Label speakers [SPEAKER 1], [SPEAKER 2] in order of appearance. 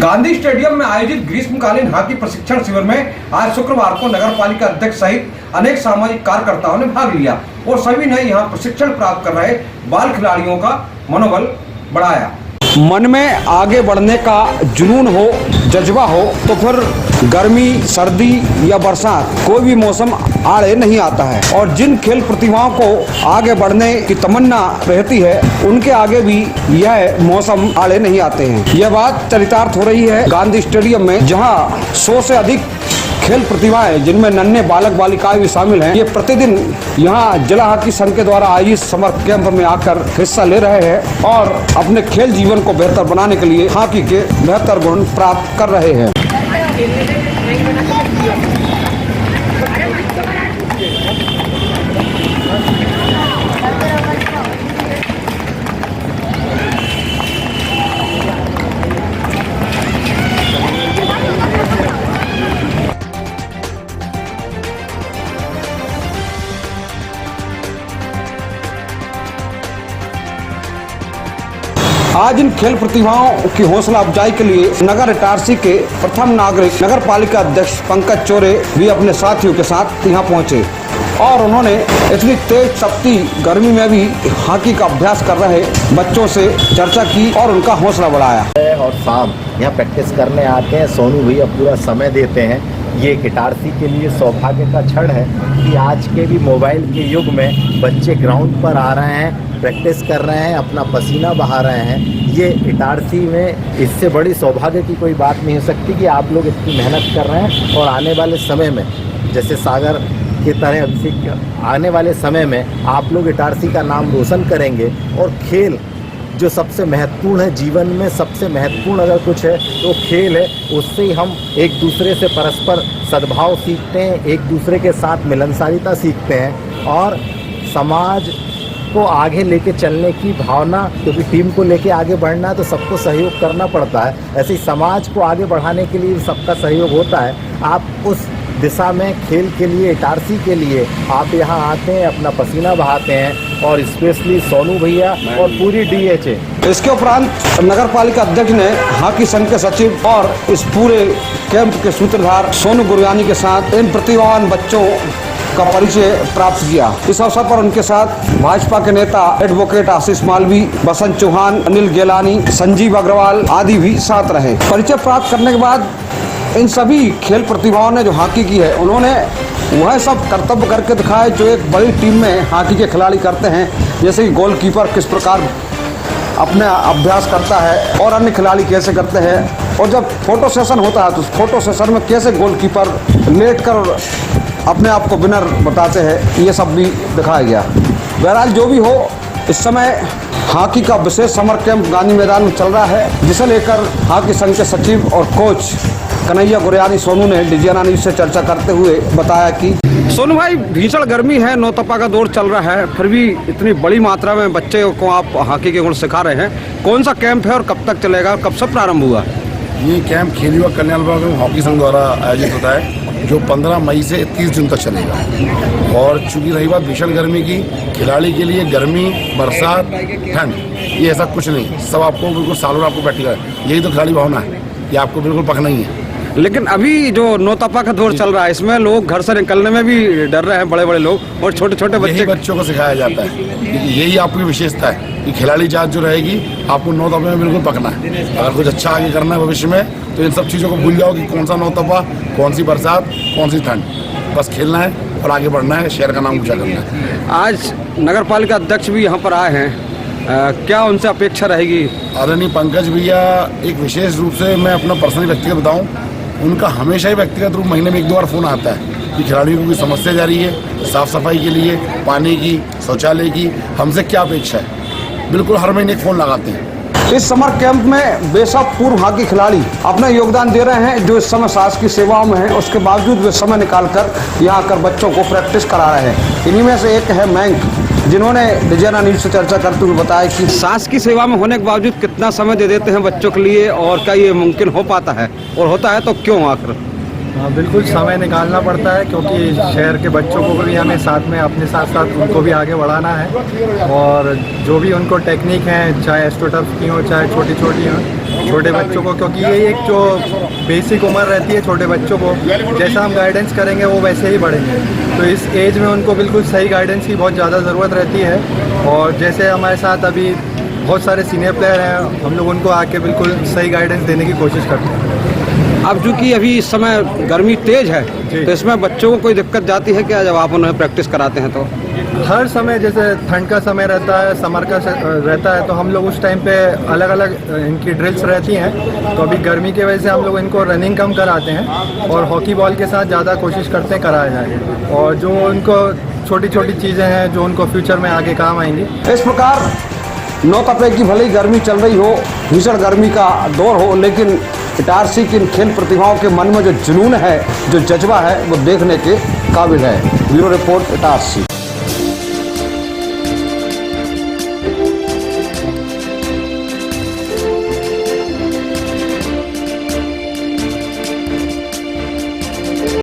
[SPEAKER 1] Gandhi stadium में आयोजित ग्रीष्मकालीन हॉकी प्रशिक्षण शिविर में आज शुक्रवार को नगर पालिका अध्यक्ष सहित अनेक सामाजिक कार्यकर्ताओं ने भाग लिया और सभी ने यहां प्रशिक्षण प्राप्त कर रहे बाल खिलाड़ियों का मनोबल बढ़ाया। मन में आगे बढ़ने का जुनून हो, जज्बा हो तो फिर गर्मी, सर्दी या बरसात कोई भी मौसम आड़े नहीं आता है और जिन खेल प्रतिभाओं को आगे बढ़ने की तमन्ना रहती है उनके आगे भी यह मौसम आड़े नहीं आते हैं। यह बात चरितार्थ हो रही है गांधी स्टेडियम में, जहां 100 से अधिक खेल प्रतिभाएं जिनमें नन्हे बालक बालिकाएं भी शामिल हैं, ये प्रतिदिन यहां जिला हॉकी संघ के द्वारा आयोजित समर कैंप में आकर हिस्सा ले रहे हैं और अपने खेल जीवन को बेहतर बनाने के लिए हॉकी के बेहतर गुण प्राप्त कर रहे हैं। आज इन खेल प्रतिभाओं की हौसला अफजाई के लिए नगर इटारसी के प्रथम नागरिक नगर पालिका अध्यक्ष पंकज चोरे भी अपने साथियों के साथ यहाँ पहुँचे और उन्होंने इतनी तेज तपती गर्मी में भी हॉकी का अभ्यास कर रहे बच्चों से चर्चा की और उनका हौसला बढ़ाया।
[SPEAKER 2] और शाम यहाँ प्रैक्टिस करने आते हैं, सोनू भैया पूरा समय देते हैं। ये एक इटारसी के लिए सौभाग्य का क्षण है कि आज के भी मोबाइल के युग में बच्चे ग्राउंड पर आ रहे हैं, प्रैक्टिस कर रहे हैं, अपना पसीना बहा रहे हैं। ये इटारसी में इससे बड़ी सौभाग्य की कोई बात नहीं हो सकती कि आप लोग इतनी मेहनत कर रहे हैं और आने वाले समय में जैसे सागर की तरह आने वाले समय में आप लोग इटारसी का नाम रोशन करेंगे। और खेल जो सबसे महत्वपूर्ण है जीवन में, सबसे महत्वपूर्ण अगर कुछ है तो खेल है। उससे ही हम एक दूसरे से परस्पर सद्भाव सीखते हैं, एक दूसरे के साथ मिलनसारिता सीखते हैं और समाज को आगे लेके चलने की भावना, क्योंकि टीम को लेके आगे बढ़ना है तो सबको सहयोग करना पड़ता है। ऐसे ही समाज को आगे बढ़ाने के लिए सबका सहयोग होता है। आप उस दिशा में खेल के लिए, इटारसी के लिए आप यहाँ आते हैं, अपना पसीना बहाते हैं और स्पेशली सोनू भैया और पूरी DHA।
[SPEAKER 1] इसके उपरांत नगर पालिका अध्यक्ष ने हॉकी संघ के सचिव और इस पूरे कैंप के सूत्रधार सोनू गुरयानी के साथ इन प्रतिभावान बच्चों का परिचय प्राप्त किया। इस अवसर पर उनके साथ भाजपा के नेता एडवोकेट आशीष मालवी, बसंत चौहान, अनिल गेलानी, संजीव अग्रवाल आदि भी साथ रहे। परिचय प्राप्त करने के बाद इन सभी खेल प्रतिभाओं ने जो हॉकी की है उन्होंने वह सब कर्तव्य करके दिखाए जो एक बड़ी टीम में हॉकी के खिलाड़ी करते हैं, जैसे कि गोलकीपर किस प्रकार अपना अभ्यास करता है और अन्य खिलाड़ी कैसे करते हैं, और जब फोटो सेशन होता है तो फोटो सेशन में कैसे गोलकीपर लेटकर अपने आप को विनर बताते हैं, ये सब भी दिखाया गया। बहरहाल जो भी हो, इस समय हॉकी का विशेष समर कैंप गांधी मैदान में चल रहा है, जिसे लेकर हॉकी संघ के सचिव और कोच कन्हैया गुरयानी सोनू ने डिजियाना न्यूज से चर्चा करते हुए बताया कि सोनू भाई, भीषण गर्मी है, नौतपा का दौर चल रहा है, फिर भी इतनी बड़ी मात्रा में बच्चे को आप हॉकी के गुण सिखा रहे हैं। कौन सा कैंप है और कब तक चलेगा, कब से प्रारंभ हुआ?
[SPEAKER 3] ये कैंप खेल युवा कल्याण विभाग हॉकी संघ द्वारा आयोजित होता है, जो 15 मई से 30 जून तक चलेगा। और चूंकि रही बात भीषण गर्मी की, खिलाड़ी के लिए गर्मी, बरसात, ठंड, ये ऐसा कुछ नहीं, सब आपको बिल्कुल सालों आपको बैठेगा। यही तो खिलाड़ी भावना है कि आपको बिल्कुल पकना ही है।
[SPEAKER 1] लेकिन अभी जो नौतपा का दौर चल रहा है, इसमें लोग घर से निकलने में भी डर रहे हैं, बड़े बड़े लोग और छोटे छोटे
[SPEAKER 3] बच्चों को सिखाया जाता है। यही आपकी विशेषता है कि खिलाड़ी जात जो रहेगी आपको नौतपा में बिल्कुल पकना है। अगर कुछ अच्छा आगे करना है भविष्य में तो इन सब चीज़ों को भूल जाओ कि कौन सा नौतपा, कौन सी बरसात, कौन सी ठंड, बस खेलना है और आगे बढ़ना है, शहर का नाम ऊँचा करना है।
[SPEAKER 1] आज नगर पालिका अध्यक्ष भी यहाँ पर आए हैं, क्या उनसे अपेक्षा रहेगी?
[SPEAKER 3] आदरणीय पंकज भैया, एक विशेष रूप से मैं अपना पर्सनली व्यक्तिगत बताऊँ, उनका हमेशा ही व्यक्तिगत रूप महीने में 1-2 बार फ़ोन आता है कि खिलाड़ियों को कोई समस्या जा रही है, साफ़ सफाई के लिए, पानी की, शौचालय की, हमसे क्या अपेक्षा है, बिल्कुल हर महीने एक फ़ोन लगाते हैं।
[SPEAKER 1] इस समर कैंप में बेशक पूर्व हॉकी खिलाड़ी अपना योगदान दे रहे हैं जो इस समय शासकीय सेवाओं में हैं, उसके बावजूद वे समय निकालकर यहाँ आकर बच्चों को प्रैक्टिस करा रहे हैं। इन्हीं में से एक है मैंक, जिन्होंने डिजियाना न्यूज से चर्चा करते हुए बताया कि शासकीय सेवा में होने के बावजूद कितना समय दे देते हैं बच्चों के लिए और क्या ये मुमकिन हो पाता है, और होता है तो क्यों आखिर?
[SPEAKER 4] बिल्कुल समय निकालना पड़ता है, क्योंकि शहर के बच्चों को भी हमें साथ में अपने साथ साथ उनको भी आगे बढ़ाना है। और जो भी उनको टेक्निक है, चाहे एस्ट्रोटर्फ की हो चाहे छोटी छोटी हो, छोटे बच्चों को, क्योंकि ये एक जो बेसिक उम्र रहती है छोटे बच्चों को, जैसा हम गाइडेंस करेंगे वो वैसे ही बढ़ेंगे। तो इस एज में उनको बिल्कुल सही गाइडेंस की बहुत ज़्यादा ज़रूरत रहती है। और जैसे हमारे साथ अभी बहुत सारे सीनियर प्लेयर हैं, हम लोग उनको आके बिल्कुल सही गाइडेंस देने की कोशिश करते हैं।
[SPEAKER 1] अब चूँकि अभी इस समय गर्मी तेज है, तो इसमें बच्चों को कोई दिक्कत जाती है क्या जब आप उन्हें प्रैक्टिस कराते हैं? तो
[SPEAKER 4] हर समय, जैसे ठंड का समय रहता है, समर का रहता है, तो हम लोग उस टाइम पे अलग अलग इनकी ड्रिल्स रहती हैं। तो अभी गर्मी की वजह से हम लोग इनको रनिंग कम कराते हैं और हॉकी बॉल के साथ ज़्यादा कोशिश करते हैं कराया जाए, और जो उनको छोटी छोटी चीज़ें हैं जो उनको फ्यूचर में आगे काम आएंगी।
[SPEAKER 1] इस प्रकार नौतपे की भले ही गर्मी चल रही हो, भीषण गर्मी का दौर हो, लेकिन इटारसी की इन खेल प्रतिभाओं के मन में जो जुनून है, जो जज्बा है, वो देखने के काबिल है। Bureau report, Itarsi.